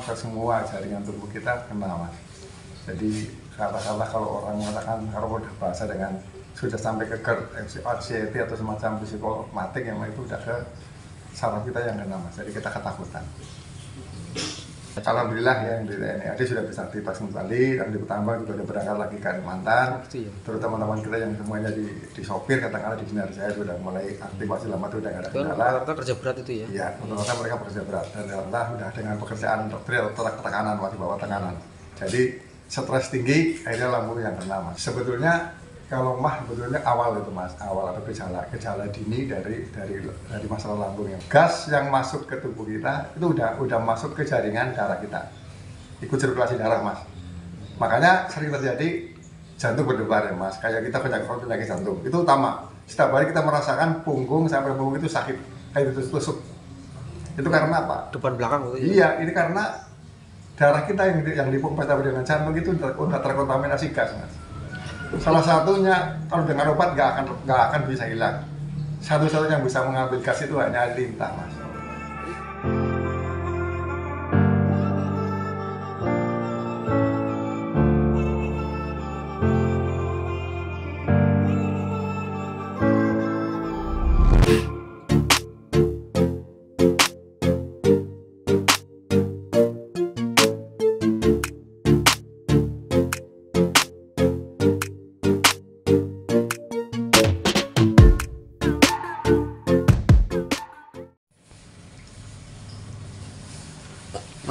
ke semua jaringan tubuh kita kena, Mas. Jadi katakanlah kalau orang mengatakan kalau udah bahasa dengan sudah sampai ke GERD, anxiety atau semacam psikomatik, yang itu udah ke saraf kita yang kena, Mas. Jadi kita ketakutan. Alhamdulillah ya, yang di TNI AD sudah bisa aktivitas kembali, dan di Petambang juga sudah berangkat lagi ke Kalimantan. Terus teman-teman kita yang semuanya di sopir, katakanlah di Sinar Jaya sudah mulai aktivasi lama, itu udah nggak ada kendala. Rata-rata kerja berat itu ya? Iya, rata-rata mereka bekerja berat, dan alhamdulillah sudah dengan pekerjaan real tekanan, masih bawah tekanan. Jadi stres tinggi, akhirnya lambung yang kena, Mas. Sebetulnya kalau sebetulnya awal itu, Mas, awal atau gejala dini dari masalah lambung. Gas yang masuk ke tubuh kita itu udah masuk ke jaringan darah kita, ikut sirkulasi darah, Mas. Makanya sering terjadi jantung berdebar ya, Mas. Kayak kita penyakit jantung itu utama. Setiap hari kita merasakan punggung sampai punggung itu sakit, kayak ditusuk. Itu karena apa? Depan belakang gitu ya? Iya, ini karena darah kita yang dipompa dengan jantung itu udah terkontaminasi gas, Mas. Salah satunya kalau dengan obat nggak akan bisa hilang. Satu-satunya yang bisa mengambil gas itu hanya lintah, Mas.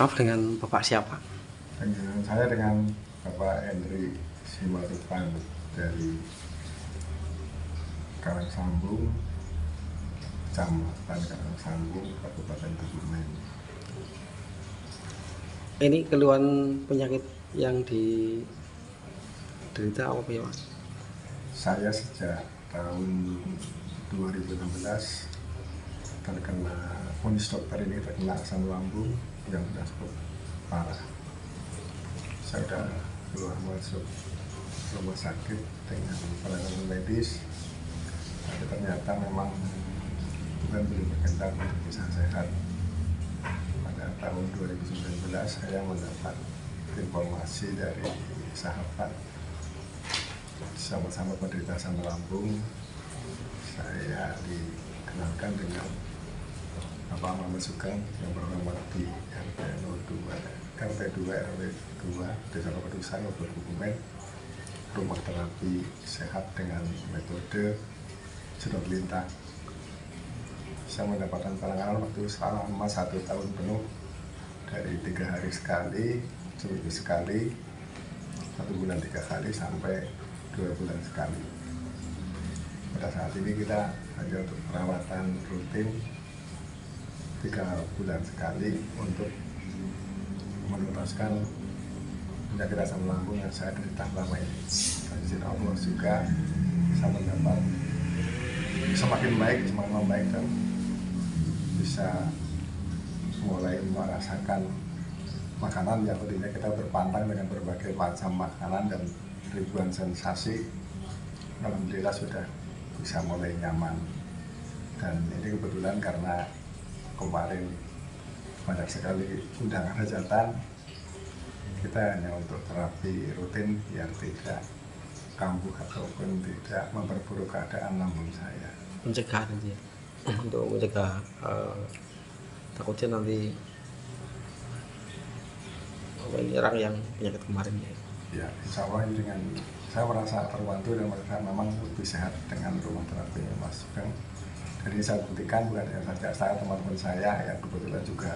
Maaf, dengan Bapak siapa? Saya dengan Bapak Henry Simarupan dari Karangsambung, Kecamatan Karangsambung, Kabupaten Kebumen. Ini keluhan penyakit yang diderita apa ya, Mas? Saya sejak tahun 2016 terkena vonis dokter ini, terkena asam lambung yang sudah cukup parah. Saya sudah keluar masuk rumah sakit dengan penanganan medis, tapi ternyata memang Tuhan belum berkehendak untuk bisa sehat. Pada tahun 2019 saya mendapat informasi dari sahabat sama-sama penderita asam lambung. Saya dikenalkan dengan Bapak Muhammad Sugeng yang beralamat di RT 02 RW 2 Desa Kapadusan, Kabupaten Kebumen, rumah terapi sehat dengan metode sedot lintah. Saya mendapatkan penanganan waktu selama 1 tahun penuh, dari 3 hari sekali, seminggu sekali, 1 bulan 3 kali, sampai 2 bulan sekali. Pada saat ini kita hanya untuk perawatan rutin 3 bulan sekali untuk menuntaskan penyakit asam lambung yang saya derita selama ini. Izin Allah juga bisa mendapat semakin membaik dan bisa mulai merasakan makanan yang tadinya kita berpantang dengan berbagai macam makanan dan ribuan sensasi. Alhamdulillah sudah bisa mulai nyaman, dan ini kebetulan karena kemarin banyak sekali undangan hajatan, kita hanya untuk terapi rutin biar tidak kambuh ataupun tidak memperburuk keadaan lambung saya. Pencegahan aja ya? Untuk mencegah takutnya nanti menyerang yang penyakit kemarin ya? Ya, insya Allah ini dengan saya merasa terbantu dan merasa memang lebih sehat dengan rumah terapi Mas Sugeng. Jadi saya buktikan bukan hanya saja saya, teman-teman saya yang kebetulan juga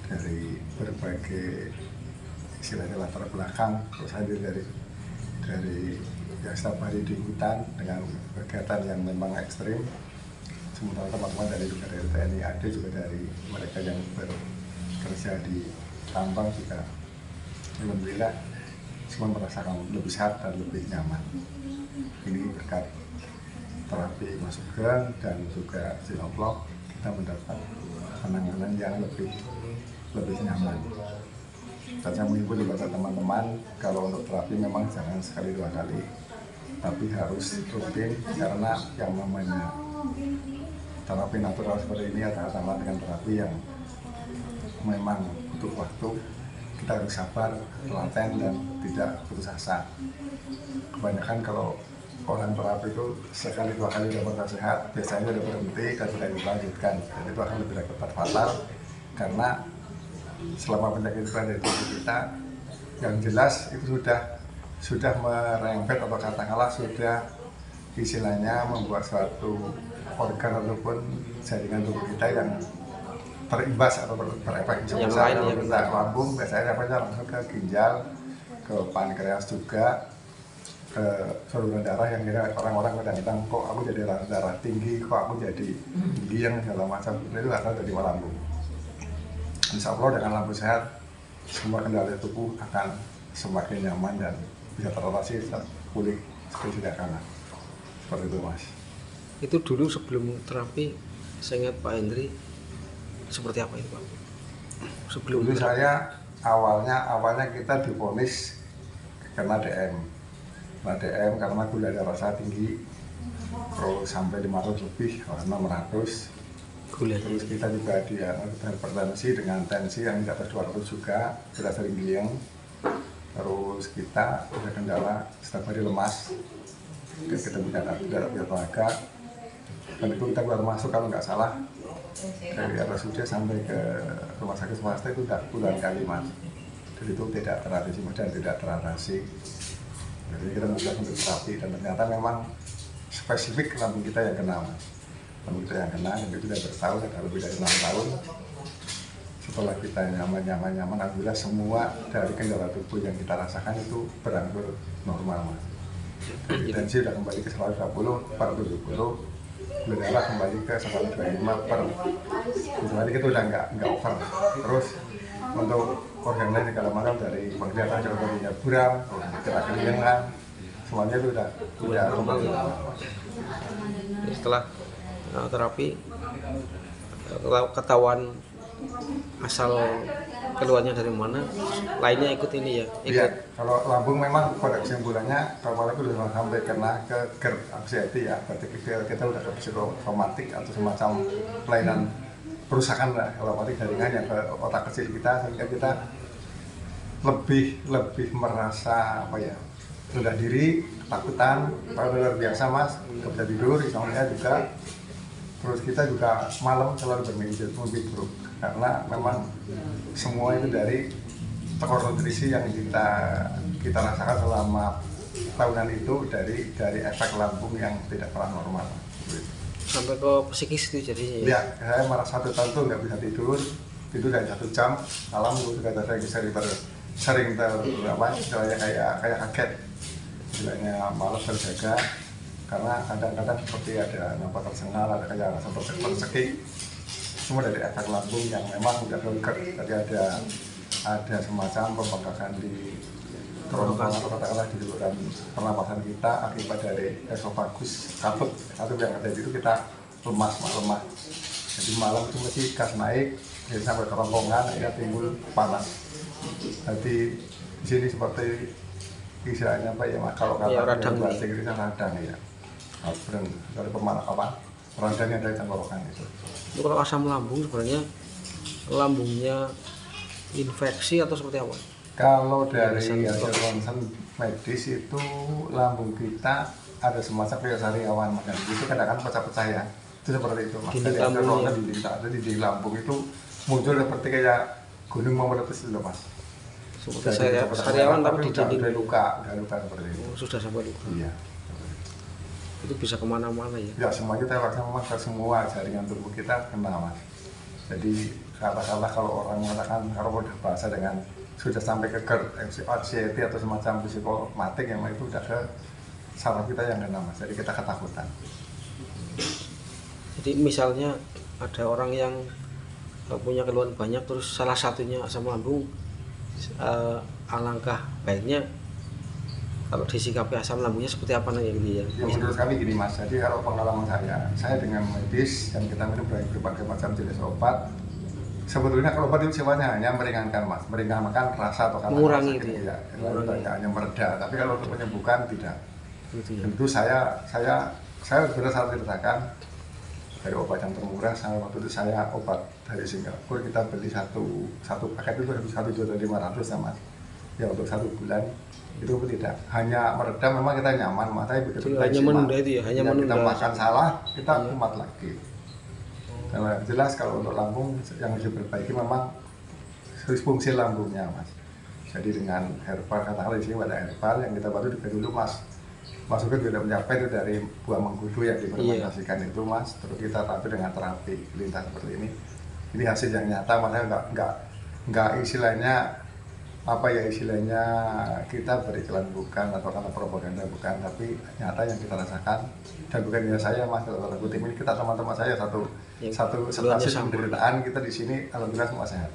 dari berbagai istilahnya latar belakang. Terus saya dari yang setiap hari di hutan dengan kegiatan yang memang ekstrim. Sementara teman-teman dari TNI AD juga dari mereka yang bekerja di tambang juga, alhamdulillah semua merasakan lebih sehat dan lebih nyaman. Ini berkat terapi Mas Sugeng dan juga Sinoplo, kita mendapat penanganan yang lebih nyaman. Dan saya mengimbau juga teman-teman, kalau untuk terapi memang jangan sekali 2 kali, tapi harus rutin, karena yang namanya terapi natural seperti ini adalah dengan terapi yang memang butuh waktu, kita harus sabar, telaten dan tidak putus asa. Kebanyakan kalau orang terapi itu sekali dua kali dapat nasihat, biasanya udah berhenti dan tidak dilanjutkan. Dan itu akan lebih cepat fatal karena selama penyakit itu ada di tubuh kita, yang jelas itu sudah merembet atau katakanlah sudah istilahnya membuat suatu organ ataupun jaringan tubuh kita yang terimbas atau berefek. Misalnya kalau kita lambung, biasanya langsung ke ginjal, ke pankreas juga, ke saluran darah yang orang-orang kadang-kadang kok aku jadi darah tinggi, kok aku jadi tinggi yang segala macam, itu asal dari lambung. Insya Allah dengan lambung sehat, semua kendali tubuh akan semakin nyaman dan bisa teratasi pulih seperti tidak kalah. Seperti itu Mas. Itu dulu sebelum terapi, saya ingat Pak Hendri, seperti apa itu Pak? Sebelum dulu saya awalnya kita divonis karena DM karena gula darah saya tinggi, terus sampai 500 lebih, 600. Terus kita juga berhipertensi dengan tensi yang di atas 200 juga, kita sering giling. Terus kita ada kendala setiap hari lemas, kita tidak olahraga, dan itu kita keluar masuk kalau nggak salah dari RSUD sampai ke rumah sakit swasta itu udah puluhan kali Mas. Jadi itu tidak teratasi dan tidak teratasi. Jadi kita mencoba untuk terapi dan ternyata memang spesifik lambung kita yang kena Mas. Lambung kita yang kena, dan itu sudah bertahun, ada lebih dari 6 tahun. Setelah kita nyaman, alhamdulillah semua dari kendala tubuh yang kita rasakan itu berangsur normal Mas. Jadi tensi sudah kembali ke 120/70, gula darah kembali ke 125/. Jadi kita udah nggak over. Terus untuk organ lain segala macam dari penglihatan, contohnya buram, gerak kelingan, semuanya itu udah kembali. Setelah terapi, ketahuan asal keluarnya dari mana, lainnya ikut ini ya? Iya, kalau lambung memang pada kesimpulannya kalau itu sudah sampai kena ke GERD anxiety ya, berarti kita udah ke psikosomatik atau semacam kelainan perusakan lah otomatik jaringan yang ke otak kecil kita, sehingga kita lebih merasa apa ya, rendah diri, ketakutan, kalau luar biasa Mas, nggak bisa tidur, insomnia juga. Terus kita juga malam selalu bermimpi buruk karena memang semua itu dari tekor nutrisi yang kita rasakan selama tahunan itu dari efek lambung yang tidak pernah normal. Sampai ke psikis itu jadinya ya? Saya merasa 1 tahun tuh nggak bisa tidur dari 1 jam malam itu juga sering kayak kaget, istilahnya malas terjaga. Karena kadang-kadang seperti ada nampak tersengal, ada kayak seperti tersekik, semua dari efek lambung yang memang udah kelengker. Tadi ada semacam pembengkakan di kerongkongan atau katakanlah di saluran pernapasan kita akibat dari esofagus katut yang ada itu kita lemah. Jadi malam itu mesti gas naik, jadi sampai kerongkongan, akhirnya timbul panas. Jadi di sini seperti istilahnya apa ya, kalau kata bahasa Inggrisnya radang ya. Dari radangnya dari tenggorokan itu. Kalau asam lambung sebenarnya lambungnya infeksi atau seperti apa? Kalau dari hasil ronsen medis itu lambung kita ada semacam kayak sariawan, makanya itu kadang-kadang pecah-pecah ya. Itu seperti itu Mas. Dari hasil ronsen di lambung itu muncul seperti kayak gunung meletus itu Mas. Seperti sariawan tapi di dinding. Udah luka seperti itu. Sudah sampai luka. Iya. Itu bisa kemana-mana ya? Ya semuanya kita laksanakan ke semua jaringan tubuh kita kena Mas. Jadi katakanlah kalau orang mengatakan kalau udah bahasa dengan sudah sampai ke GERD, anxiety atau semacam psikosomatik yang itu udah ke saraf kita yang kena Mas. Jadi kita ketakutan. Jadi misalnya ada orang yang punya keluhan banyak terus salah satunya asam lambung, alangkah baiknya kalau disikapi asam lambungnya seperti apa nih gitu ya? Ya menurut kami gini Mas, jadi kalau pengalaman saya dengan medis dan kita minum berbagai macam jenis obat, sebetulnya kalau obat itu sifatnya hanya meringankan Mas, meringankan rasa atau mengurangi itu ya, hanya mereda. Tapi kalau untuk menyembuhkan tidak. Gitu ya. Tentu saya benar-benar sangat ceritakan dari obat yang termurah sampai waktu itu saya obat dari Singapura kita beli satu paket itu 1.500.000 sama ya untuk 1 bulan itu pun tidak hanya meredam, memang kita nyaman matanya begitu kita hanya menunda itu ya, hanya menunda. Kita makan salah kita kumat lagi. Karena jelas kalau untuk lambung yang harus diperbaiki memang fungsi lambungnya mas. Jadi dengan herbal, katakanlah di sini ada herbal yang kita bantu juga dulu mas. Masuknya tidak mencapai itu dari buah mengkudu yang difermentasikan itu mas. Terus kita tapi dengan terapi lintas seperti ini. Ini hasil yang nyata, makanya nggak istilahnya apa ya istilahnya kita beriklan bukan atau karena propaganda bukan, tapi nyata yang kita rasakan dan bukan hanya saya mas, kalau tim ini kita teman-teman saya satu stasiun penderitaan kita di sini alhamdulillah semua sehat.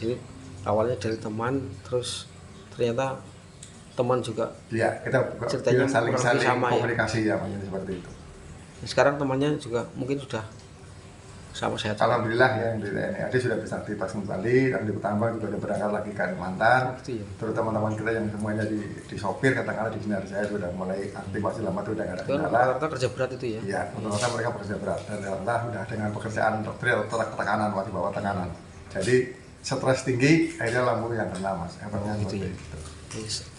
Jadi awalnya dari teman, terus ternyata teman juga. Iya, kita ceritanya saling komunikasi ya, seperti itu. Sekarang temannya juga mungkin sudah sama sehat. Alhamdulillah ya, yang di TNI AD sudah bisa aktivitas kembali, dan di Petambang juga sudah berangkat lagi ke Kalimantan. Ya. Terus teman-teman kita yang semuanya di sopir, katakanlah di Sinar Jaya sudah mulai aktivitas lama itu sudah nggak ada kendala. Rata-rata kerja berat itu ya? Iya, rata-rata mereka kerja berat dan rata-rata sudah dengan pekerjaan tekanan, masih bawa tekanan. Jadi stres tinggi, akhirnya lambung yang kena mas. Gitu ya.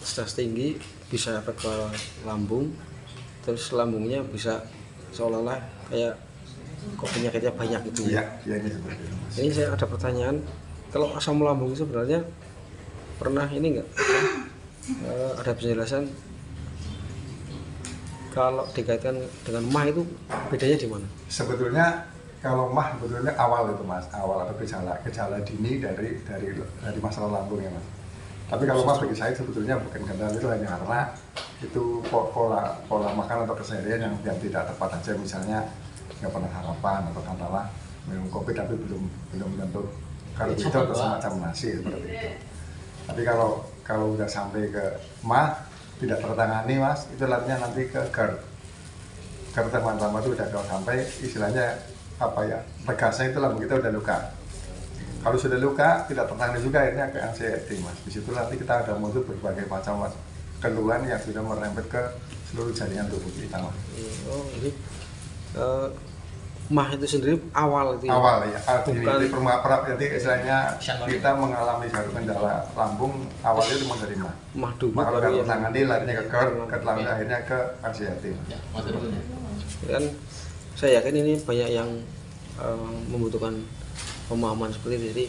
Stres tinggi bisa efek ke lambung, terus lambungnya bisa seolah-olah kayak kok penyakitnya banyak gitu ya. Iya, ini seperti itu mas. Ini saya ada pertanyaan, kalau asam lambung sebenarnya pernah ini enggak ada penjelasan kalau dikaitkan dengan mah itu bedanya di mana? Sebetulnya kalau mah sebetulnya awal itu mas, awal atau gejala dini dari masalah lambung ya mas. Tapi kalau mah bagi saya sebetulnya bukan kendala, itu hanya karena itu pola makan atau keseharian yang tidak tepat aja, misalnya nggak pernah sarapan atau katakanlah minum kopi tapi belum tentu karbohidrat atau semacam nasi seperti itu. Tapi kalau udah sampai ke mah tidak tertangani mas, itu artinya nanti ke GERD. GERD teman-teman itu udah kalau sampai istilahnya apa ya, tegasnya itu lambung kita udah luka. Kalau sudah luka tidak tertangani juga akhirnya ke anxiety mas. Di situ nanti kita ada muncul berbagai macam keluhan yang sudah merembet ke seluruh jaringan tubuh kita mas. Oh ini mah itu sendiri awal itu ya? Awal ya, jadi istilahnya kita mengalami satu kendala lambung awalnya cuma dari mah dulu, kalau nggak tertangani larinya ke GERD, akhirnya ke anxiety. Kan saya yakin ini banyak yang membutuhkan pemahaman seperti ini. Jadi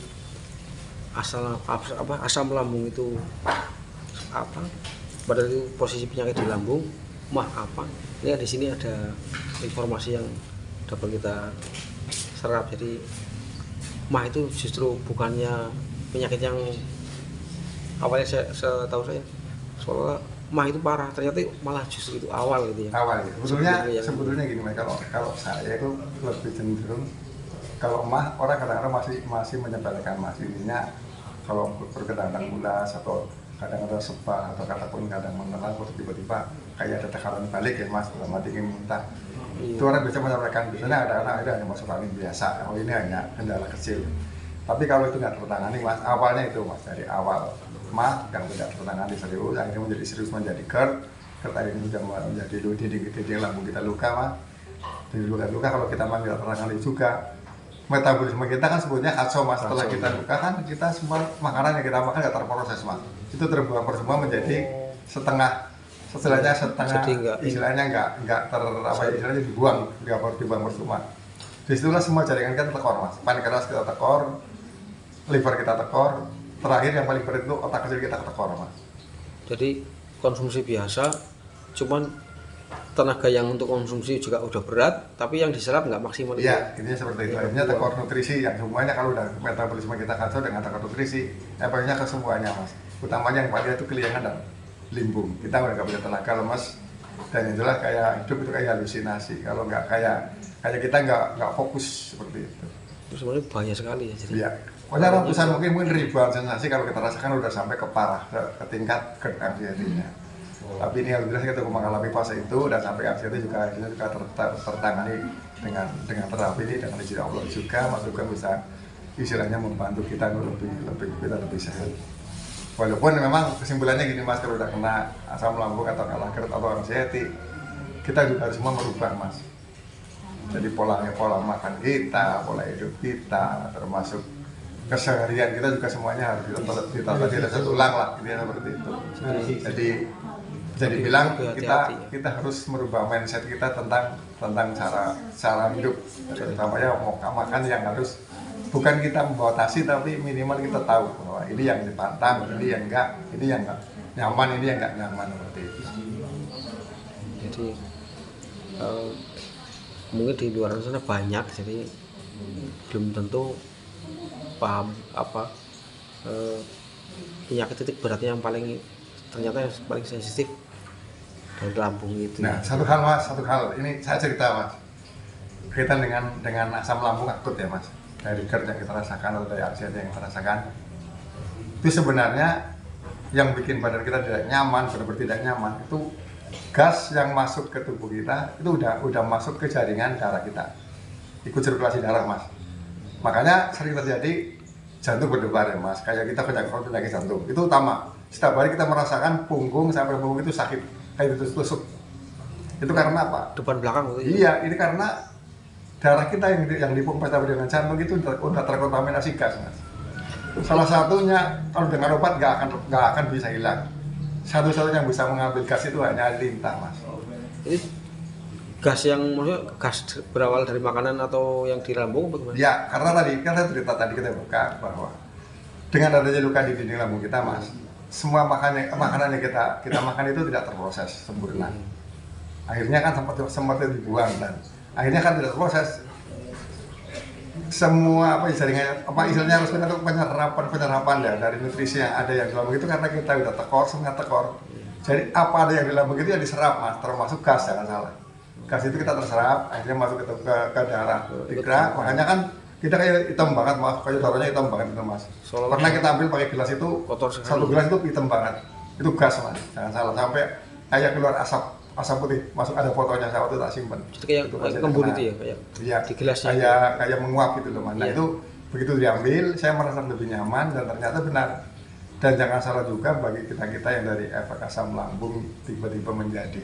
asam lambung itu apa, pada itu posisi penyakit di lambung, mah apa, ini di sini ada informasi yang dapat kita serap. Jadi mah itu justru bukannya penyakit yang awalnya setahu saya soalnya mah itu parah, ternyata malah justru itu awal gitu ya. Awal ya. Sebetulnya gini mas, kalau saya itu lebih cenderung kalau mah orang kadang-kadang masih menyepelekan mas, intinya kalau berkedang mulas atau kadang-kadang sebah atau kataupun kadang mengenal tiba-tiba kayak ada tekanan balik ya mas, dalam hati ingin muntah. Itu orang bisa menyampaikan, biasanya ada anak itu hanya masuk angin biasa, oh ini hanya kendala kecil. Tapi kalau itu nggak tertangani mas, awalnya itu mas, dari awal mah yang tidak tertangani serius, akhirnya menjadi serius menjadi GERD. GERD akhirnya sudah menjadi dinding lambung kita luka mas. Di luka kalau kita mah tidak tertangani juga, metabolisme kita kan sebetulnya kacau mas. Setelah kita luka kan kita semua makanan yang kita makan nggak terproses mas, itu terbuang semua menjadi setengah istilahnya istilahnya dibuang semua. Disitulah semua jaringan kita tekor mas, pankreas kita tekor, liver kita tekor, terakhir yang paling berat itu otak kecil kita tekor mas. Jadi konsumsi biasa, cuman tenaga yang untuk konsumsi juga udah berat, tapi yang diserap nggak maksimal. Iya, intinya seperti itu. Akhirnya tekor nutrisi yang semuanya kalau udah metabolisme kita kacau dengan tekor nutrisi, efeknya ke semuanya mas. Utamanya yang paling itu keliangan dan limbung. Kita udah nggak punya tenaga, lemas, dan itulah kayak hidup itu kayak halusinasi. Kalau nggak kayak kita nggak fokus seperti itu. Itu sebenarnya bahaya sekali ya. Jadi. Iya. Pokoknya ratusan mungkin ribuan sensasi kalau kita rasakan udah sampai ke parah, ke tingkat GERD anxiety-nya. Tapi ini alhamdulillah kita mengalami fase itu dan sampai anxiety juga akhirnya tertangani dengan terapi ini, dengan izin Allah juga, masukkan bisa istilahnya membantu kita lebih sehat. Walaupun memang kesimpulannya gini mas, kalau udah kena asam lambung atau GERD atau anxiety, kita juga harus semua merubah mas. Jadi pola makan kita, pola hidup kita, termasuk keseharian kita juga semuanya harus ditata ulang lah, intinya seperti itu. Jadi bisa dibilang kita harus merubah mindset kita tentang cara hidup, terutama ya makan yang harus bukan kita membatasi, tapi minimal kita tahu bahwa ini yang dipantang, ini yang enggak nyaman, ini yang enggak nyaman, seperti itu. Jadi mungkin di luar sana banyak, jadi belum tentu paham apa penyakit titik beratnya yang ternyata yang paling sensitif dari lambung itu. Nah, satu hal ini saya cerita Mas, kaitan dengan asam lambung akut ya Mas, dari GERD yang kita rasakan atau dari ACD yang kita rasakan, itu sebenarnya yang bikin badan kita tidak nyaman, benar-benar tidak nyaman, itu gas yang masuk ke tubuh kita itu udah masuk ke jaringan darah kita, ikut sirkulasi darah Mas. Makanya sering terjadi jantung berdebar ya Mas, kayak kita penyakit jantung itu utama. Setiap hari kita merasakan punggung sampai punggung itu sakit, kayak ditusuk. Itu karena apa? Depan belakang gitu. Iya, ini karena darah kita yang dipompa dengan jantung itu udah terkontaminasi gas Mas. Salah satunya kalau dengan obat nggak akan bisa hilang. Satu-satunya yang bisa mengambil gas itu hanya lintah Mas. Ini gas yang maksudnya gas berawal dari makanan atau yang di lambung bagaimana? Ya, karena tadi kita buka bahwa dengan adanya luka di dinding lambung kita Mas, semua makanan yang kita makan itu tidak terproses sempurna. Akhirnya kan sempat dibuang dan akhirnya kan tidak terproses. Semua istilahnya harus untuk penyerapan ya, dari nutrisi yang ada yang di lambung itu, karena kita udah sangat tekor. Jadi apa ada yang di lambung itu yang diserap Mas, termasuk gas, jangan salah. Gas itu kita terserap, akhirnya masuk ke darah. Makanya kan kita kayak hitam banget Mas, kayak darahnya hitam banget itu Mas. Pernah kita ambil pakai gelas itu, satu gelas itu hitam banget. Itu gas Mas, jangan salah. Sampai kayak keluar asap putih, masuk ada fotonya, saya waktu tak simpen. Kayak kembun itu ya, kayak di gelasnya. Kayak menguap gitu loh Mas. Nah itu begitu diambil, saya merasa lebih nyaman dan ternyata benar. Dan jangan salah juga bagi kita yang dari efek asam lambung tiba-tiba menjadi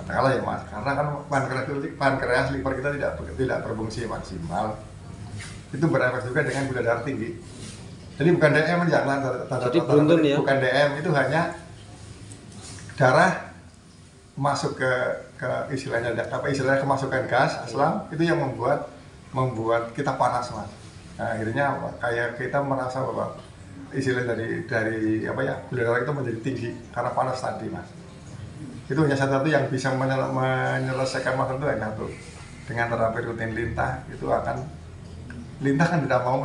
katakanlah ya Mas, karena kan pankreas liver kita tidak berfungsi maksimal, itu berefek juga dengan gula darah tinggi. Jadi bukan DM jangan jadi beruntun ya, bukan DM, itu hanya darah masuk ke istilahnya kemasukan gas asam, itu yang membuat kita panas Mas. Nah, akhirnya kayak kita merasa bahwa istilah dari gula darah itu menjadi tinggi karena panas tadi Mas. Itu hanya satu yang bisa menyelesaikan masalah itu hanya satu, dengan terapi rutin lintah. Itu lintah kan tidak mau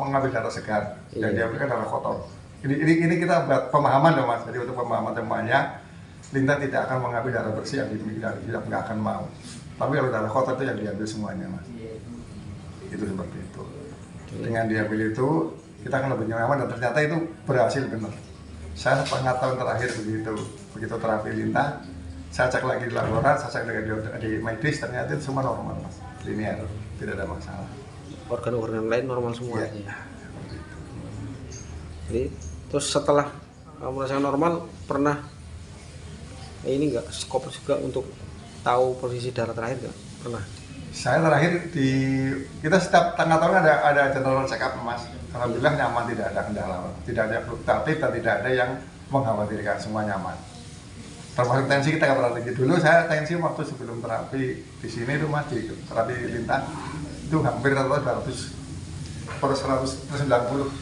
mengambil darah segar, yang diambil kan darah kotor. Ini kita buat pemahaman loh Mas, jadi untuk pemahaman semuanya, lintah tidak akan mengambil darah bersih yang dimiliki darah, tidak akan mau. Tapi kalau darah kotor itu yang diambil semuanya Mas. Itu seperti itu. Dengan diambil itu kita akan lebih nyaman dan ternyata itu berhasil benar. Saya setengah tahun terakhir begitu terapi lintah, saya cek lagi di laboratorium, saya cek di medis, ternyata itu semua normal Mas, linear, tidak ada masalah. Organ-organ lain normal semua. Ya. Jadi terus setelah merasakan normal, pernah ini enggak skop juga untuk tahu posisi darah terakhir nggak? Pernah. Saya terakhir kita setiap tengah tahun ada general check up Mas. Alhamdulillah nyaman, tidak ada kendala, tidak ada fluktuatif dan tidak ada yang mengkhawatirkan, semua nyaman. Termasuk tensi kita nggak pernah tinggi. Dulu saya tensi waktu sebelum terapi di sini itu Mas, di terapi lintah itu hampir 200 per 190.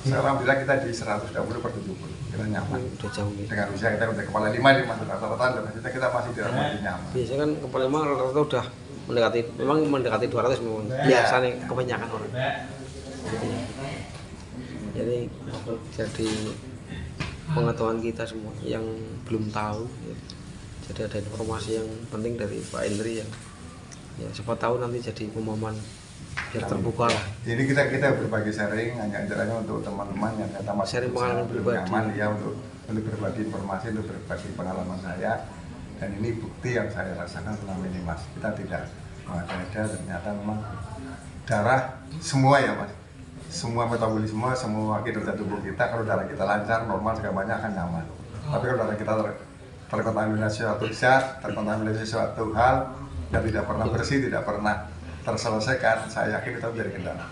Alhamdulillah kita di 120/70, kita nyaman. Udah jauh nih. Dengan usia kita udah kepala 5 masuk rata-rata, dan maksudnya kita masih di masih nyaman. Biasanya kan kepala 5 rata-rata udah mendekati 200 memang. Biasa nih kebanyakan orang. Jadi pengetahuan kita semua yang belum tahu ya. Jadi ada informasi yang penting dari Pak Indri yang ya siapa tahu nanti jadi pemahaman biar terbuka lah. Jadi kita berbagi sharing, hanya caranya untuk teman-teman yang kata Mas sharing pengalaman pribadi, nyaman ya, untuk berbagi informasi, untuk berbagi pengalaman saya. Dan ini bukti yang saya rasakan selama ini Mas, kita tidak ada ternyata memang darah semua ya Mas, semua metabolisme, semua kinerja tubuh kita, kalau darah kita lancar, normal, segala banyak akan nyaman. Tapi kalau darah kita terkontaminasi suatu zat, terkontaminasi suatu hal, dan tidak pernah bersih, tidak pernah terselesaikan, saya yakin itu menjadi kendala.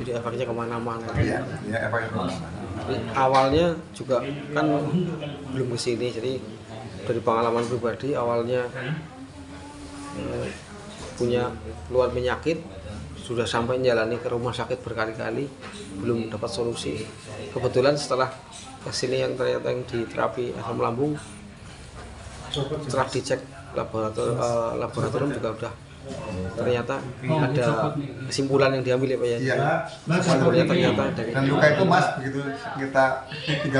Jadi efeknya kemana-mana. Iya, iya efeknya kemana-mana. Jadi, awalnya juga kan belum ke sini, jadi dari pengalaman pribadi awalnya punya keluhan penyakit, sudah sampai menjalani ke rumah sakit berkali-kali belum dapat solusi. Kebetulan setelah kesini yang ternyata yang di terapi asam lambung, setelah dicek laboratorium juga udah ternyata ada kesimpulan yang diambil ya Pak ya. Iya. Kesimpulannya ternyata dari Dan luka itu Mas begitu kita 3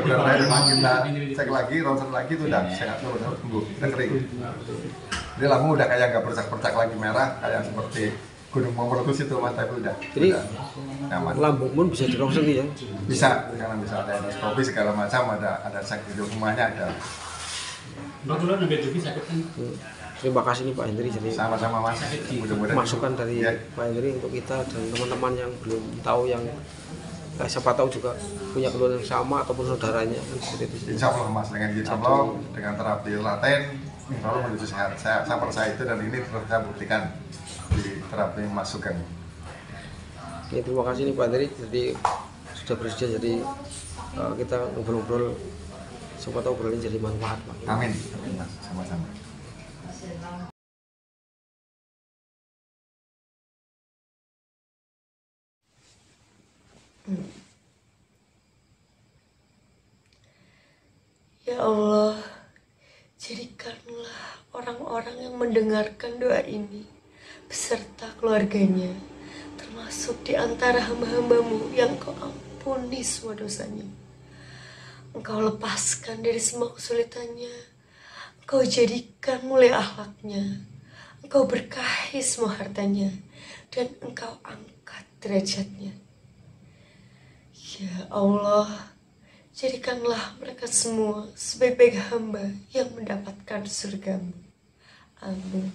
bulan terakhir kita cek lagi, ronsen lagi itu udah sehat, udah sembuh, udah kering. Jadi lambung udah kayak nggak bercak-bercak lagi merah kayak seperti gunung Meletus itu Mas, tapi udah. Jadi udah nyaman. lambung pun bisa dirongsen ya. Bisa, karena bisa ada endoskopi segala macam, ada cek video semuanya ada. Terima kasih nih Pak Hendri, jadi Sama-sama Mas. Mudah-mudahan masukan dari ya. Pak Hendri untuk kita dan teman-teman yang belum tahu, yang siapa tahu juga punya keluhan yang sama ataupun saudaranya kan seperti itu. Insya Allah Mas, dengan insya Allah dengan terapi laten insya Allah menuju sehat. Saya percaya itu dan ini terus saya buktikan di terapi Mas Sugeng. Oke, terima kasih nih Pak Hendri, jadi sudah bersedia, jadi kita ngobrol-ngobrol, siapa tahu obrolan jadi manfaat Pak. Amin. Amin Mas, sama-sama. Ya Allah, jadikanlah orang-orang yang mendengarkan doa ini beserta keluarganya, termasuk di antara hamba-hambamu yang Kau ampuni semua dosanya. Engkau lepaskan dari semua kesulitannya, Engkau jadikan mulia akhlaknya, Engkau berkahi semua hartanya, dan Engkau angkat derajatnya. Ya Allah, jadikanlah mereka semua sebaik-baik hamba yang mendapatkan surga-Mu. Amin.